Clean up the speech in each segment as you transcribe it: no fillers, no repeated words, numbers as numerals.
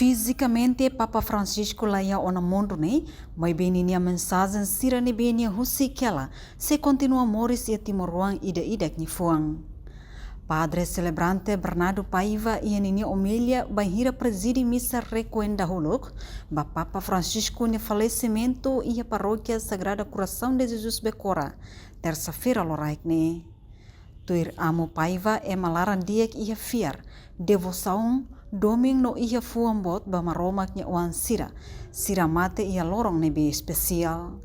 Fisicamente, Papa Francisco laia ona mundo ne, mai beni nia mensagem sira ne beni husi kela, se continua moris e timoruang ida-idak ni fuang. Padre Celebrante Bernardo Paiva ia nini homilia bahira presidi missa requiem dahuluk, ba Papa Francisco ne falecimento ia paróquia Sagrada Coração de Jesus Becora, terça-feira loraik ne. Tuir amo Paiva e malaran diek ia fiar, devoção doming no ia fuambot ba maromaknya uan sira mate ia lorong nebe especial.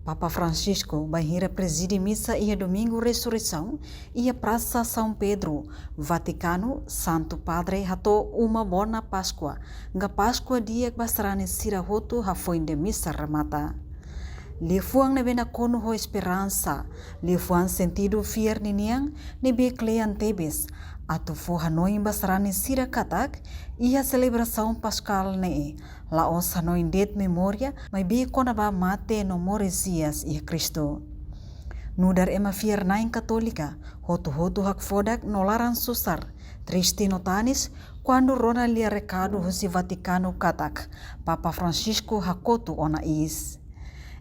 Papa Francisco bahira presidi missa ia domingo ressurreição ia praça São Pedro, Vaticano, Santo Padre hato uma bona Páscoa, nga Páscoa dia basarane sira hotu hafoin de missa remata. Lefuang nebe na kono ho esperança, lefuang sentido fier niniang nebe klean tebes, atu fo Hanoi basarane sira katak, ia celebração pascal ne, laos Hanoi det memoria, mai be kona ba mate no moresias ia Cristo. Nudar ema fier naing katolika, hotu hak fodak no laran susar, triste notanis, quando rona lia recado husi Vaticano katak, Papa Francisco hakotu ona is.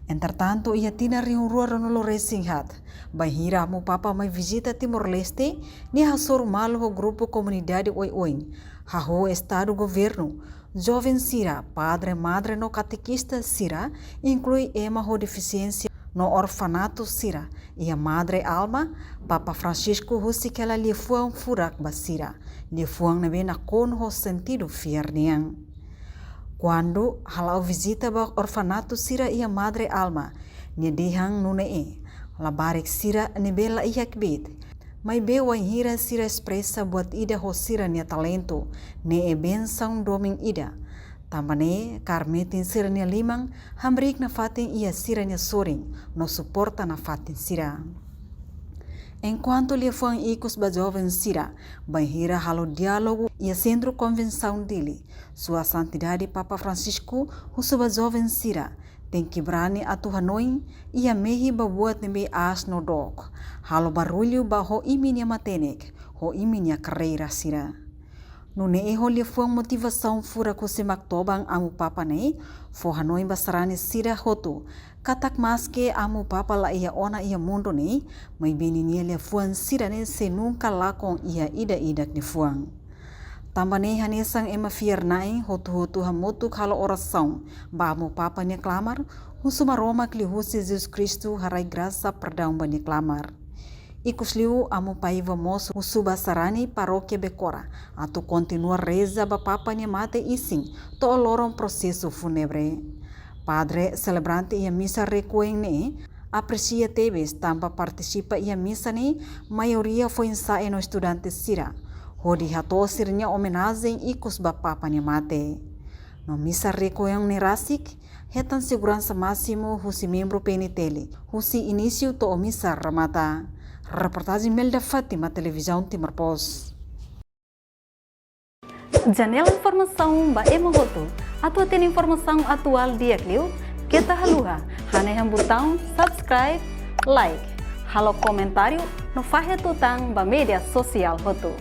Entretanto, ia tina riurua no resinghat. Bahira mo Papa mai visita Timor-Leste, ni hasor malo ho grupo comunidade oi-oin. Haho estado governo. Jovem Sira, padre madre no catequista Sira, inclui ema ho deficiência no orfanato Sira. Ia madre Alma, Papa Francisco husi kela liefuang furak basira. Liefuang nebe na kon ho sentido fierniang. Quando halau visita ba orfanato Sira ia madre Alma, nia dihang nune labarik Sira nebela iak bit. Mai be hira Sira expressa buat ida ho Sira nia talento, ne benção doming ida. Tambane karmetin Sira nia limang, hambrik na fatin ia Sira nia soring, no suporta na fatin Sira. Enquanto lhe foi icos ba jovem Sira, bahira halo diálogo e a centro convenção dele, sua santidade Papa Francisco, husu ba jovem Sira, tem quebrani atu Hanoi e a mehi ba buat nebe as no dog, halo barulho ba ho iminia matenek, ho iminia carreira Sira. No neho lhe foi motivação fura ko se maktobang amu Papa ne, fo Hanoi basarani Sira hotu, katak maske amu Papa la ia ona ia mundo ne, mai beni nia le fuan Sira ne se nunca lakong ia ida-idak ni fuang. Tambane hanesang ema fier nae hotu hamotu kalo oração, ba amu Papa nia clamar, husuma Roma kli husi Jesus Cristo harai graça perdão ba nia clamar. Ikus liu amu Paiva moço usuba sarani paróquia Becora, atu continua reza ba Papa nia mate ising, to lorong processo fúnebre. Padre Celebrante ia missa requiem ne, aprecia tebes tampa participa ia missa ne, maioria foi ensaio no estudante Sira. Hodi hato sirnya homenagem ikus ba Papa nia mate. No missa requiem ne rasik, hetan segurança máximo husi membro PNTL, husi início to o missa ramata. Reportagem Melda Fátima, televisão Timor Post. Janela informação ba emohoto. Atua tem informação atual dia kliu. Kita haluha. Haneham botão subscribe, like. Halo comentário no fahe tutang ba media sosial hoto.